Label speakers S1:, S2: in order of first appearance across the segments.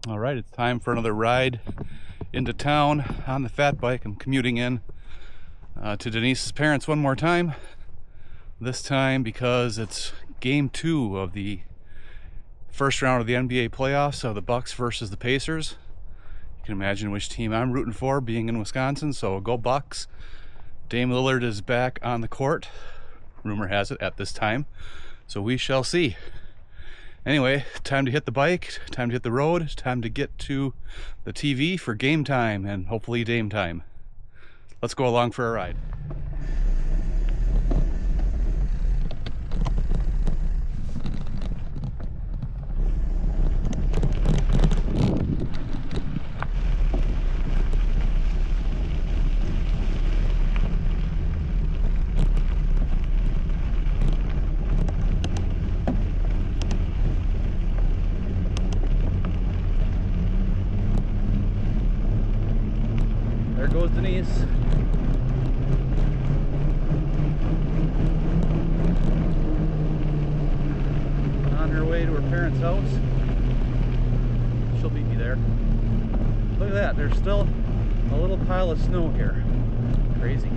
S1: All right, it's time for another ride into town on the fat bike. I'm commuting in to Denise's parents one more time. This time because it's game 2 of the first round of the NBA playoffs, so the Bucks versus the Pacers. You can imagine which team I'm rooting for being in Wisconsin, so go Bucks. Dame Lillard is back on the court, rumor has it, at this time, so we shall see. Anyway, time to hit the bike, time to hit the road, time to get to the TV for game time and hopefully Dame time. Let's go along for a ride. There goes Denise. On her way to her parents' house. She'll meet me there. Look at that, there's still a little pile of snow here. Crazy.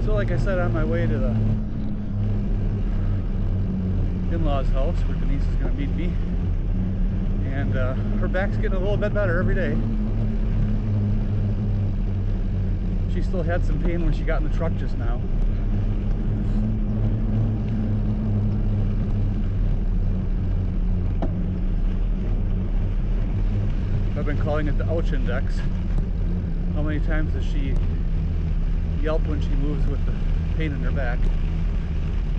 S1: Like I said, on my way to the in-laws' house where Denise is going to meet me, and her back's getting a little bit better every day. She still had some pain when she got in the truck just now. I've been calling it the ouch index. How many times does she yelp when she moves with the pain in her back?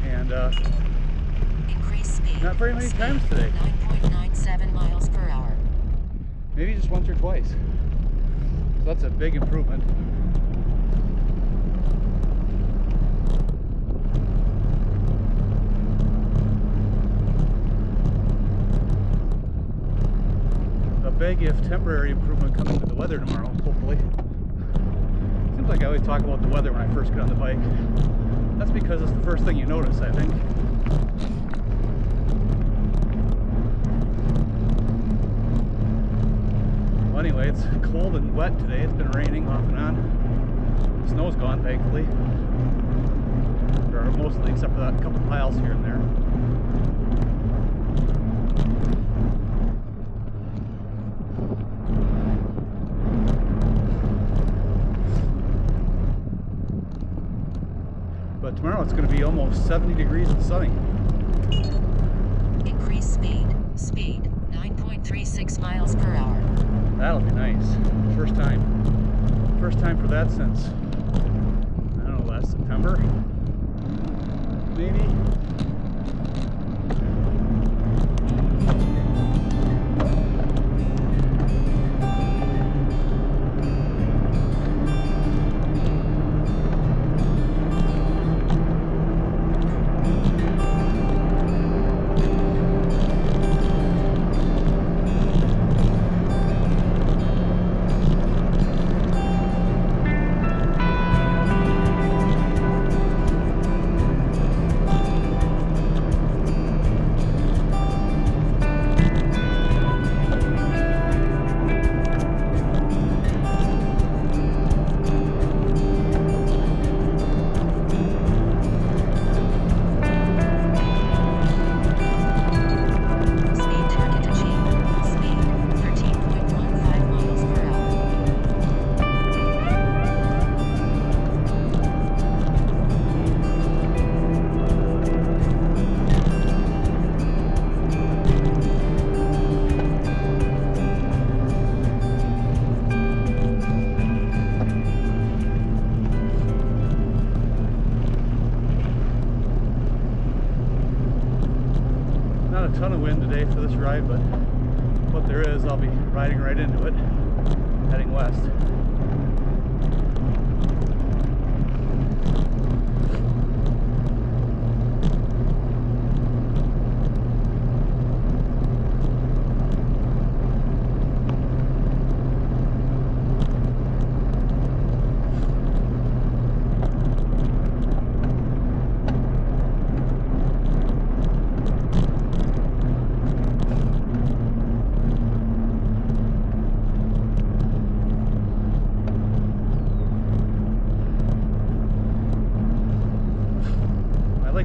S1: And
S2: increase speed.
S1: Not very many times today.
S2: 9.97 miles per hour.
S1: Maybe just once or twice. So that's a big improvement. A big, if temporary, improvement coming to the weather tomorrow, hopefully. Seems like I always talk about the weather when I first get on the bike. That's because it's the first thing you notice, I think. Well, anyway, it's cold and wet today. It's been raining off and on. The snow's gone, thankfully. Or mostly, except for that couple piles here and there. But tomorrow it's going to be almost 70 degrees and sunny.
S2: Increase speed. Speed 9.36 miles per hour.
S1: That'll be nice. First time for that since, I don't know, last September, maybe. ton of wind today for this ride, but what there is, I'll be riding right into it, heading west.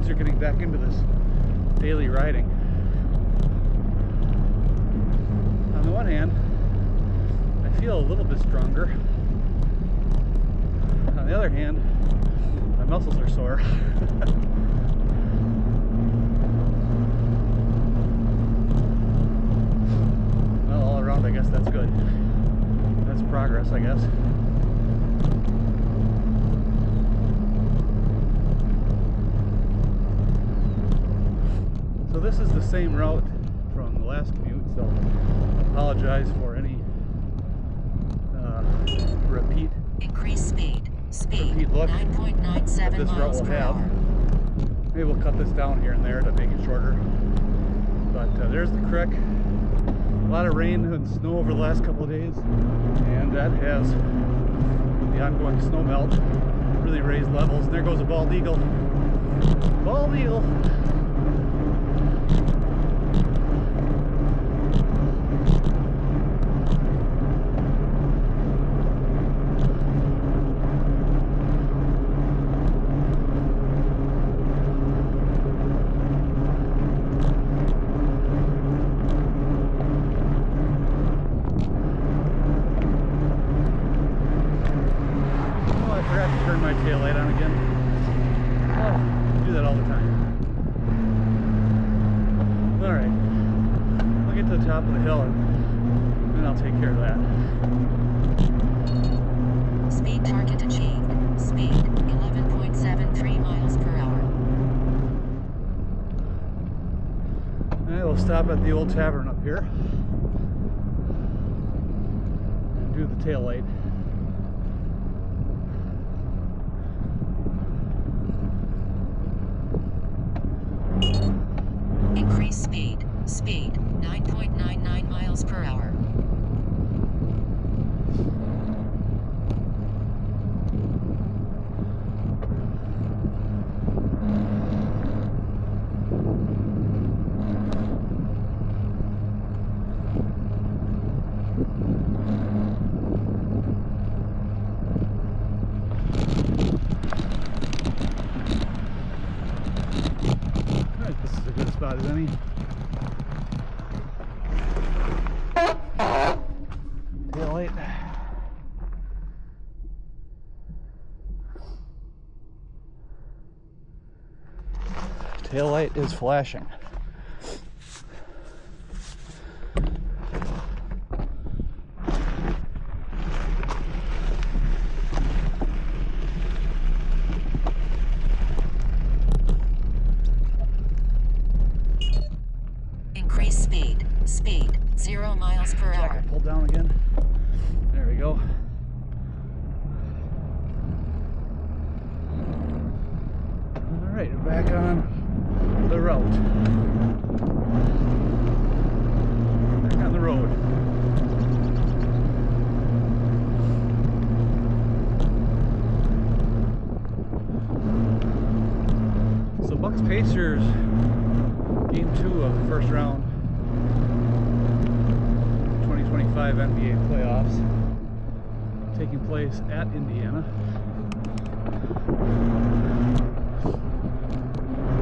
S1: Are getting back into this daily riding. On the one hand, I feel a little bit stronger. On the other hand, my muscles are sore. Well, all around, I guess that's good. That's progress, I guess. So this is the same route from the last commute, so I apologize for any repeat.
S2: Increase speed.
S1: Repeat look
S2: 9.97
S1: this route
S2: miles
S1: will
S2: per
S1: have.
S2: hour.
S1: Maybe we'll cut this down here and there to make it shorter. But there's the creek. A lot of rain and snow over the last couple of days, and that has the ongoing snow melt really raised levels. And there goes a bald eagle. Bald eagle. Turn my tail light on again. Oh, I do that all the time. Alright, I'll get to the top of the hill and then I'll take care of that.
S2: Speed target achieved. Speed 11.73 miles per hour.
S1: Alright, we'll stop at the old tavern up here and do the tail light.
S2: Increase speed. Speed 9.99 miles per hour.
S1: Alright, this is a good spot as any. Tail light. Tail light is flashing.
S2: Increase speed. Speed 0 miles per hour.
S1: Pull down again. There we go. Alright, we're back on the route. Back on the road. So Bucks Pacers, game 2 of the first round, 2025 NBA playoffs, taking place at Indiana.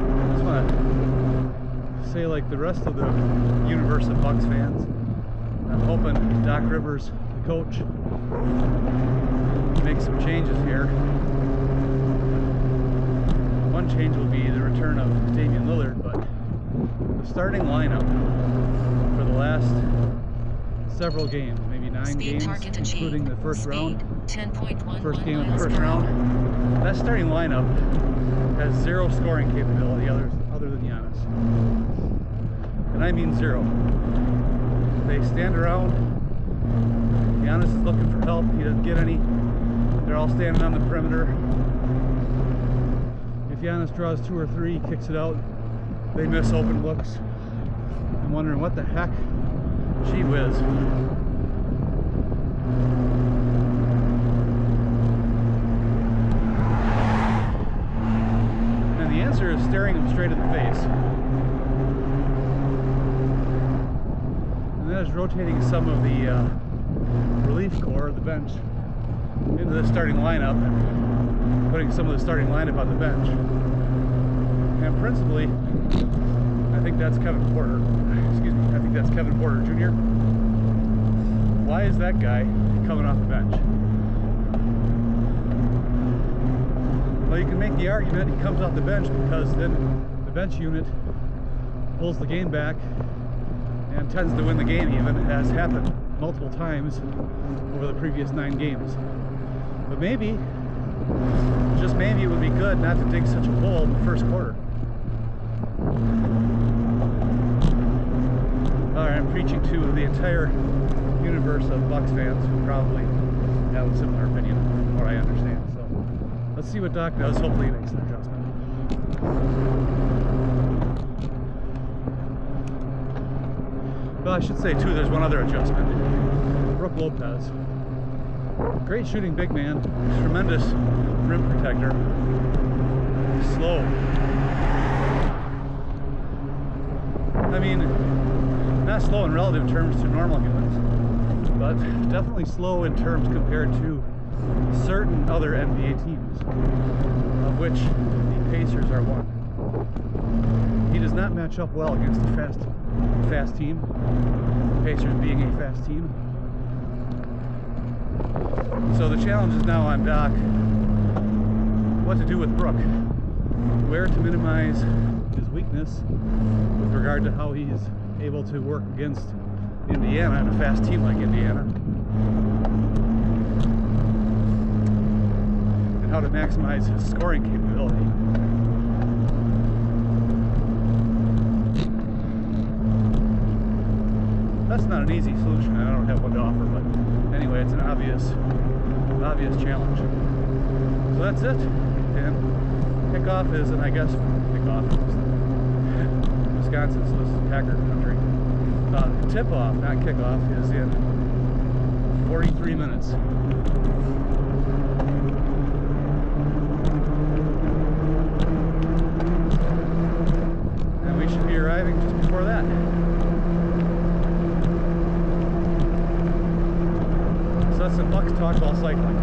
S1: I just want to say, like the rest of the universe of Bucks fans, I'm hoping Doc Rivers, the coach, makes some changes here. One change will be the return of Damian Lillard, but the starting lineup for the last several games, maybe 9
S2: Speed
S1: games,
S2: target
S1: including the first
S2: Speed
S1: round,
S2: 10.11
S1: first game of the
S2: miles
S1: first
S2: per
S1: round.
S2: hour.
S1: That starting lineup has zero scoring capability other than Giannis. and I mean zero. They stand around. Giannis is looking for help. He doesn't get any. They're all standing on the perimeter. If Giannis draws 2 or 3, kicks it out, they miss open looks. I'm wondering what the heck. Gee whiz. And the answer is staring him straight in the face. And that is rotating some of the relief core of the bench into the starting lineup, putting some of the starting lineup on the bench. And principally, I think that's Kevin Porter. Excuse me, I think that's Kevin Porter Jr. Why is that guy coming off the bench? Well, you can make the argument he comes off the bench because then the bench unit pulls the game back and tends to win the game, even as happened multiple times over the previous 9 games. But maybe, just maybe, it would be good not to dig such a hole in the first quarter. Alright, I'm preaching to the entire universe of Bucks fans who probably have a similar opinion from what I understand. So let's see what Doc does. Hopefully he makes an adjustment. Well, I should say too, there's one other adjustment. Brook Lopez. Great shooting big man, tremendous rim protector. Slow. I mean, not slow in relative terms to normal humans, but definitely slow in terms compared to certain other NBA teams, of which the Pacers are one. He does not match up well against a fast team, the Pacers being a fast team. So the challenge is now on Doc what to do with Brook, where to minimize his weakness with regard to how he's able to work against Indiana and a fast team like Indiana, and how to maximize his scoring capability. That's not an easy solution. I don't have one to offer, but anyway, it's an obvious challenge. So that's it. And kickoff is, and I guess kickoff is Wisconsin, so this is Packer country. Tip-off, not kickoff, is in 43 minutes. And we should be arriving just before that. So that's some Bucks talk while cycling.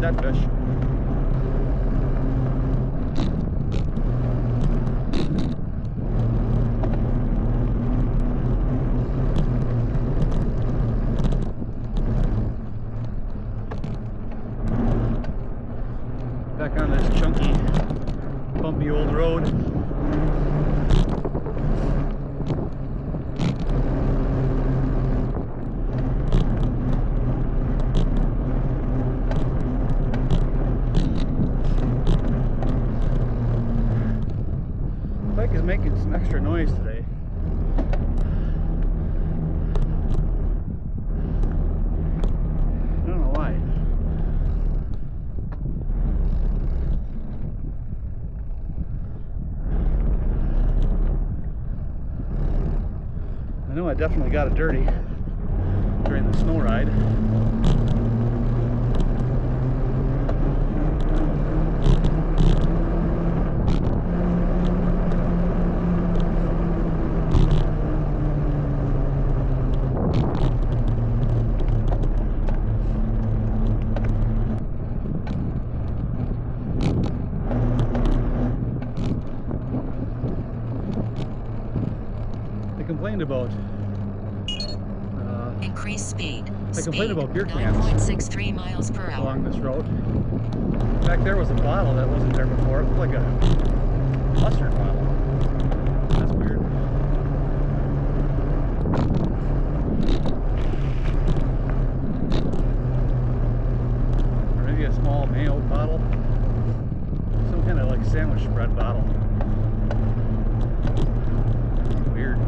S1: That fish. Back on this chunky, bumpy old road. Is making some extra noise today. I definitely got it dirty during the snow ride. They complained about
S2: Increase speed.
S1: I complained about beer cans
S2: 9.63 miles per hour.
S1: along this road. In fact, there was a bottle that wasn't there before. It looked like a mustard bottle. That's weird. Or maybe a small mayo bottle. Some kind of like sandwich spread bottle. Weird.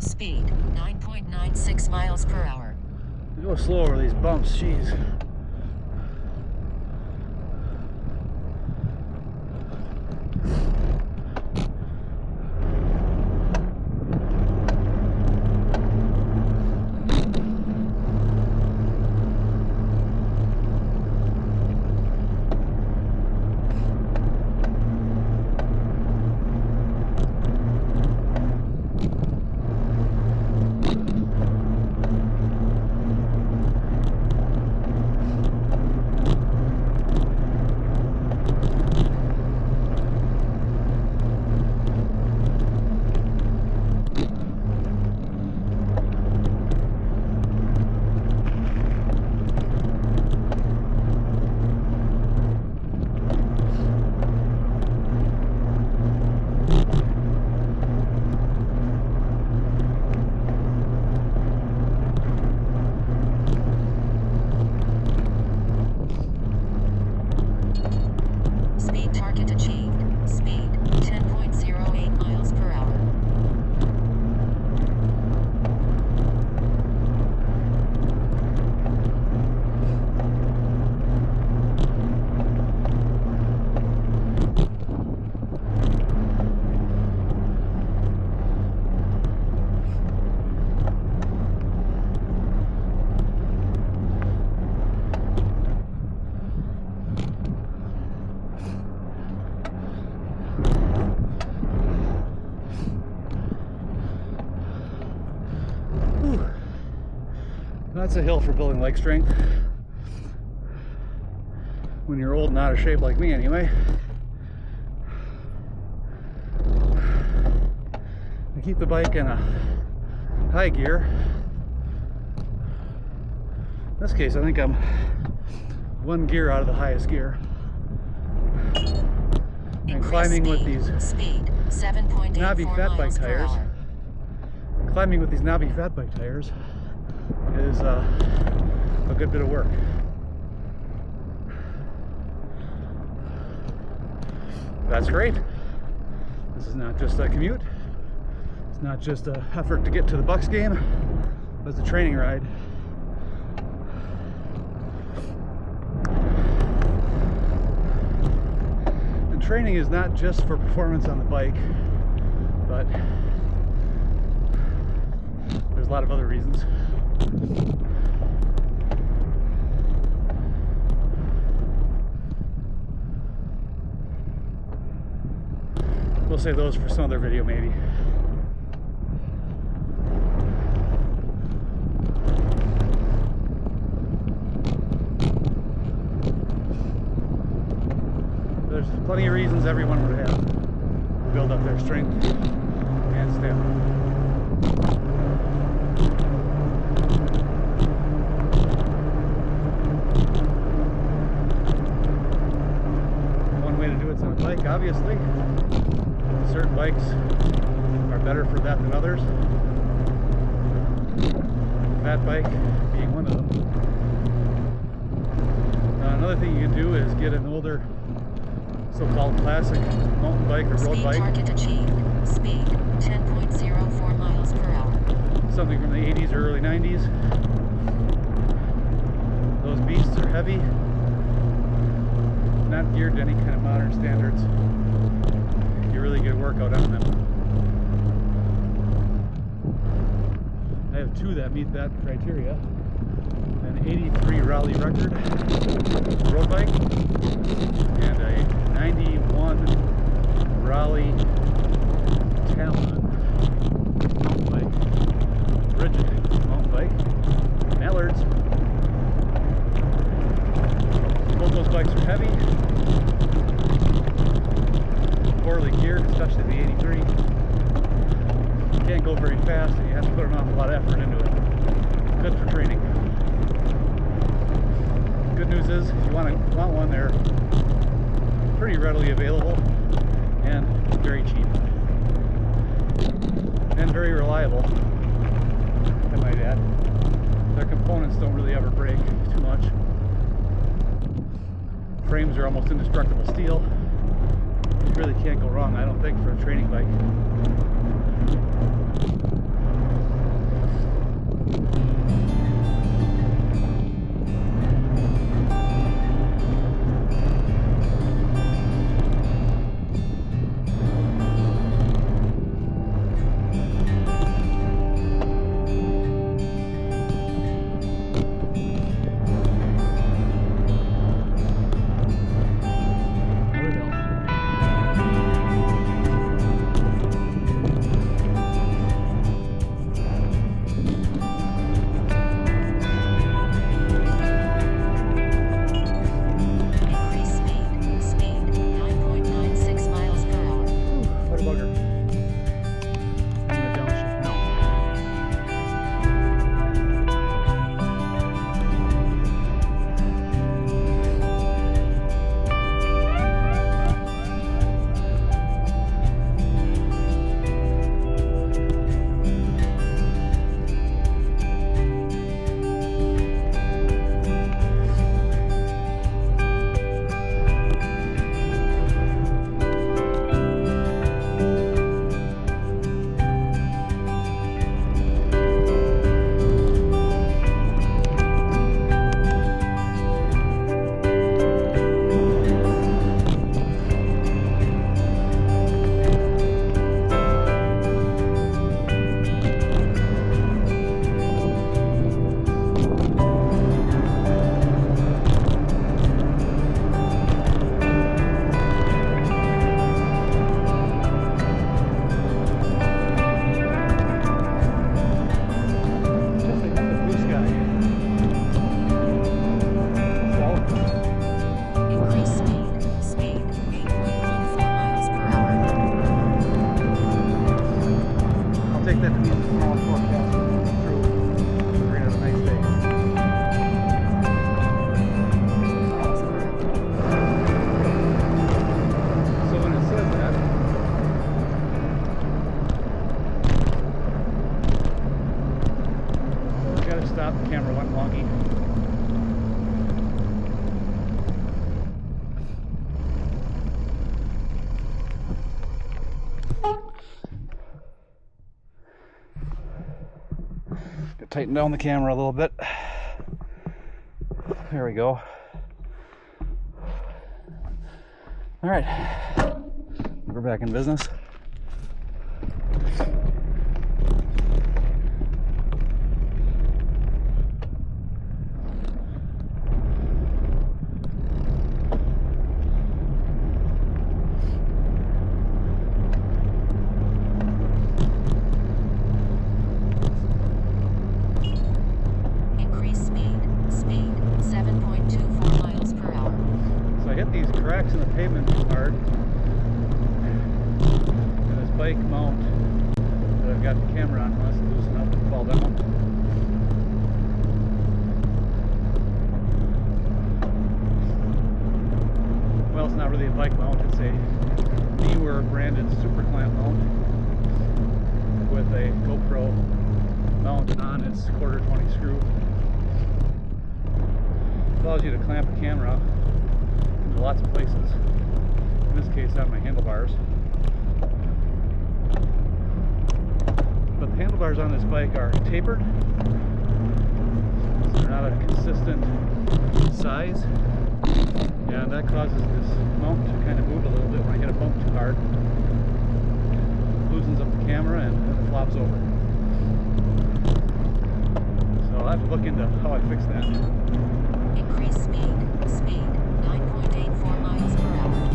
S2: Speed 9.96 miles per hour.
S1: Go slow over these bumps, jeez.
S2: Speed target achieved. Speed 10.08 miles per hour.
S1: That's a hill for building leg strength. When you're old and out of shape like me anyway. I keep the bike in a high gear. In this case, I think I'm one gear out of the highest gear. And climbing with these Knobby fat bike tires. Climbing with these Knobby fat bike tires is a good bit of work. That's great. This is not just a commute. It's not just an effort to get to the Bucks game. It's a training ride. And training is not just for performance on the bike, but there's a lot of other reasons. We'll save those for some other video maybe. There's plenty of reasons everyone would have to build up their strength and stamina. obviously. Certain bikes are better for that than others. Fat bike being one of them. Another thing you can do is get an older so-called classic mountain bike or road
S2: Speed
S1: bike.
S2: target achieved. Speed 10.04 miles per hour.
S1: Something from the 80s or early 90s. Those beasts are heavy, not geared to any kind of modern standards. You really get a workout on them. I have two that meet that criteria. An 83 Raleigh record road bike and a 91 Raleigh Tavern mountain bike. Rigid mountain bike. Mallards. Both those bikes are heavy, poorly geared, especially the 83. You can't go very fast and you have to put an awful lot of effort into it. Good for training. Good news is, if you want one, they're pretty readily available and very cheap. And very reliable, I might add. Their components don't really ever break too much. Frames are almost indestructible steel. You really can't go wrong, I don't think, for a training bike. Tighten down the camera a little bit. There we go. All right, we're back in business. Cracks in the pavement too hard, and this bike mount that I've got the camera on wants to loosen up and fall down. Well, it's not really a bike mount, it's a newer branded super clamp mount with a GoPro mount on its 1/4 20 screw. Allows you to clamp a camera into lots of places. In this case, on my handlebars. But the handlebars on this bike are tapered, so they're not a consistent size, and that causes this mount to kind of move a little bit when I hit a bump too hard. Loosens up the camera and it flops over. So I'll have to look into how I fix that.
S2: Increase speed. Speed 9.84 miles per hour.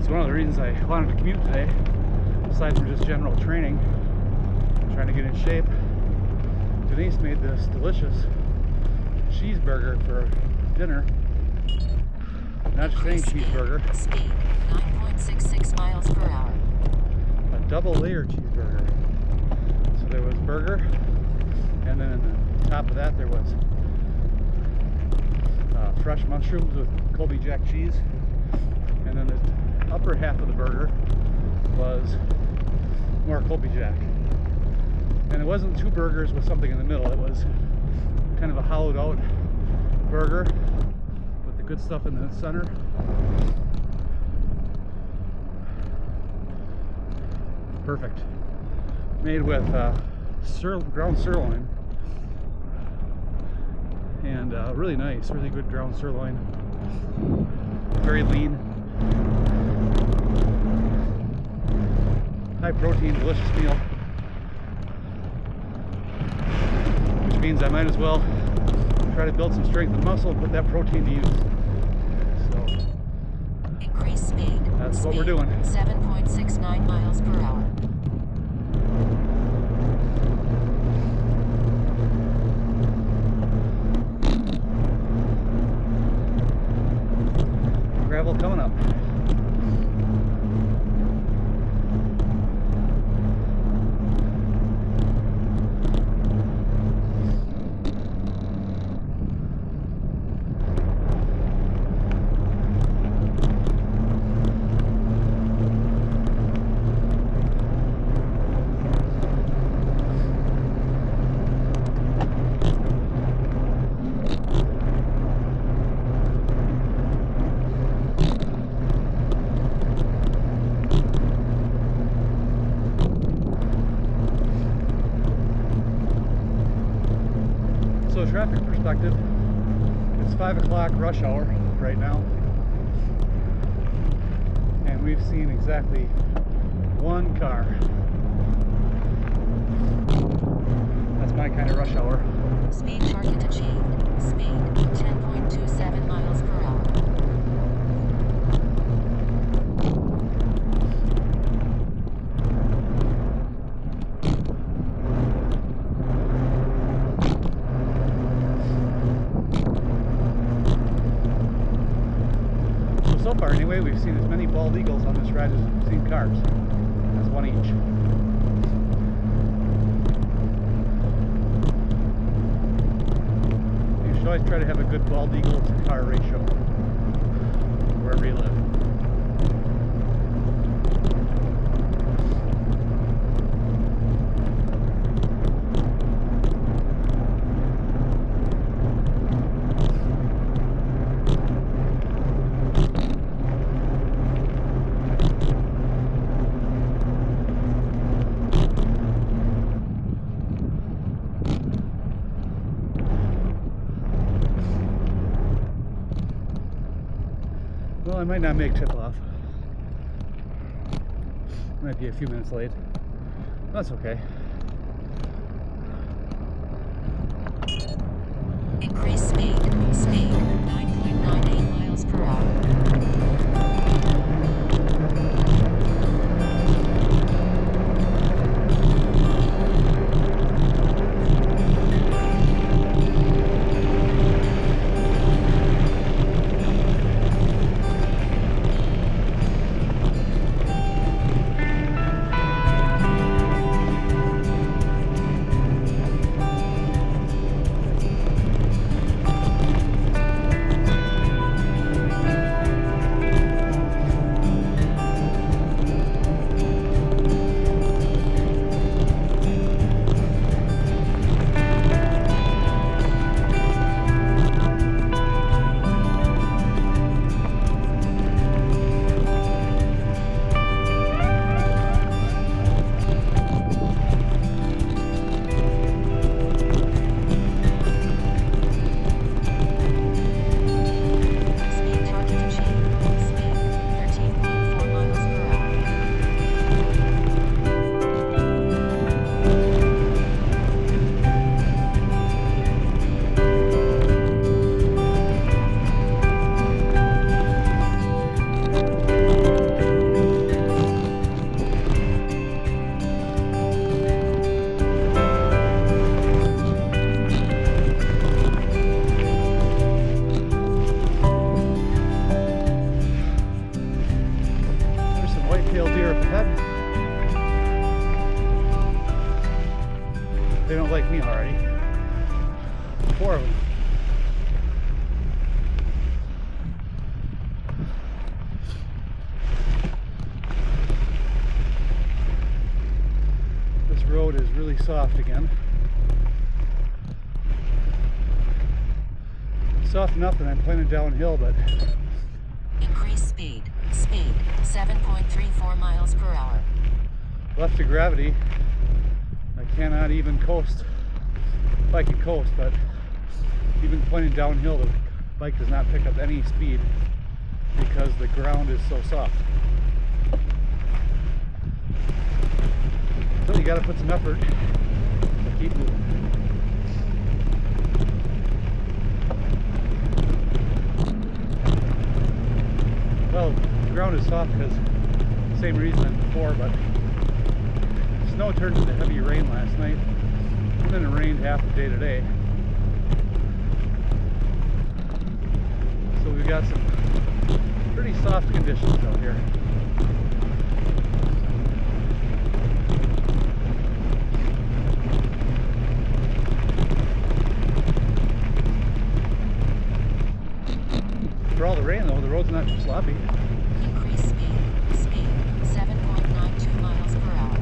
S1: One of the reasons I wanted to commute today, aside from just general training, trying to get in shape, Denise made this delicious cheeseburger for dinner. Not just any cheeseburger.
S2: Speed 9.66 miles per hour.
S1: A double layer cheeseburger. So there was burger, and then in the top of that there was fresh mushrooms with Colby Jack cheese, and then the upper half of the burger was more Colby Jack. And it wasn't two burgers with something in the middle, it was kind of a hollowed out burger with the good stuff in the center. Perfect. Made with ground sirloin, and really nice, really good ground sirloin. Very lean. High protein, delicious meal. Which means I might as well try to build some strength and muscle and put that protein to use. So
S2: Increase speed.
S1: That's what we're doing.
S2: 7.69 miles per hour.
S1: Gravel coming up. So traffic perspective, it's 5 o'clock rush hour right now, and we've seen exactly one car. That's my kind of rush hour.
S2: Speed target achieved. Speed 10.27 miles per hour.
S1: So far anyway, we've seen as many bald eagles on this ride as we've seen cars. That's one each. You should always try to have a good bald eagle to car ratio wherever you live. Well, I might not make tip-off. Might be a few minutes late. That's okay.
S2: Increase speed. Speed 9.98 miles per hour.
S1: They don't like me already. 4 of them. This road is really soft again. Soft enough that I'm planning downhill, but
S2: Increase speed. Speed 7.34 miles per hour.
S1: left to gravity, I cannot even coast. I can coast, but even pointing downhill, the bike does not pick up any speed because the ground is so soft. So you got to put some effort to keep moving. Well, the ground is soft because same reason as before, but snow turned into heavy rain last night, and then it rained half the day today. So we've got some pretty soft conditions out here. For all the rain though, the road's not too sloppy.
S2: Increase speed. Speed 7.92 miles per hour.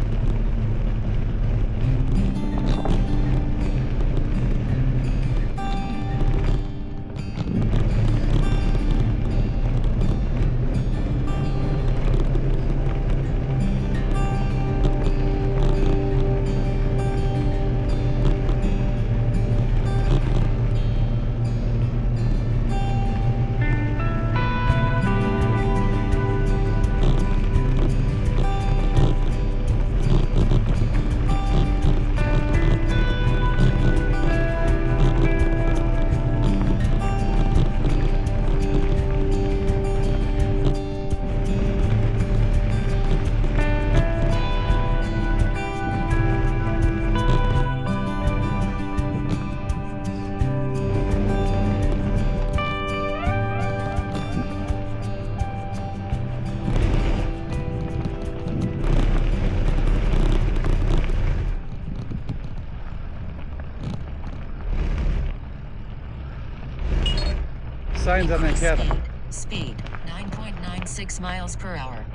S1: Signs on that
S2: Increase
S1: cabin.
S2: Speed 9.96 miles per hour.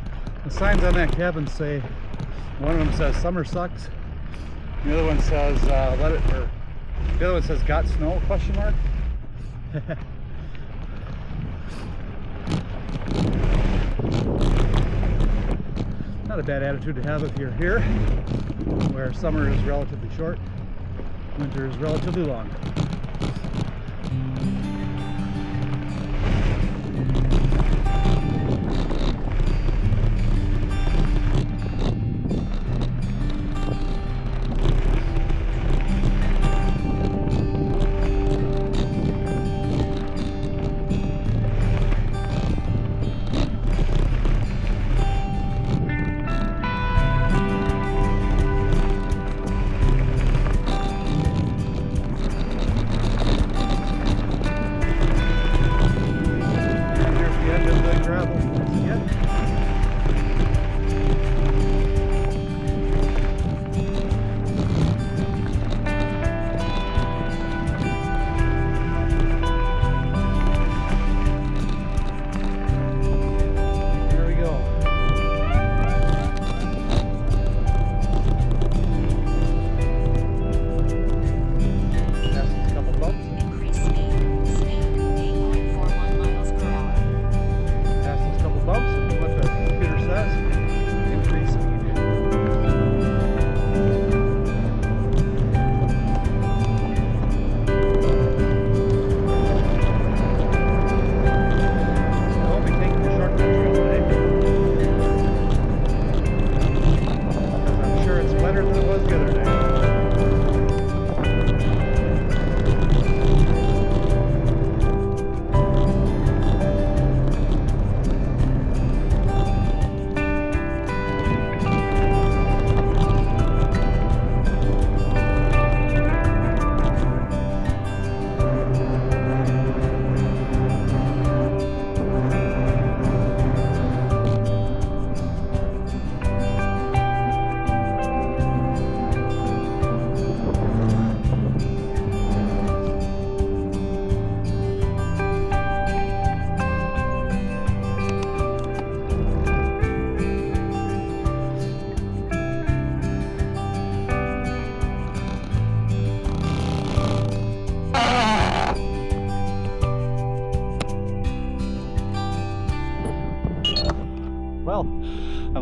S1: The signs on that cabin say, one of them says summer sucks. The other one says let it, or the other one says got snow, question mark. Not a bad attitude to have if you're here, where summer is relatively short, winter is relatively long.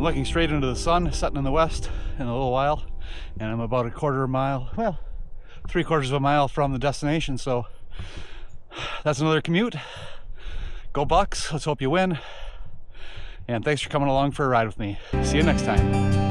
S1: looking straight into the sun setting in the west in a little while, and I'm about a quarter of a mile, well, 3/4 of a mile from the destination. So that's another commute. Go Bucks, let's hope you win. And thanks for coming along for a ride with me. See you next time.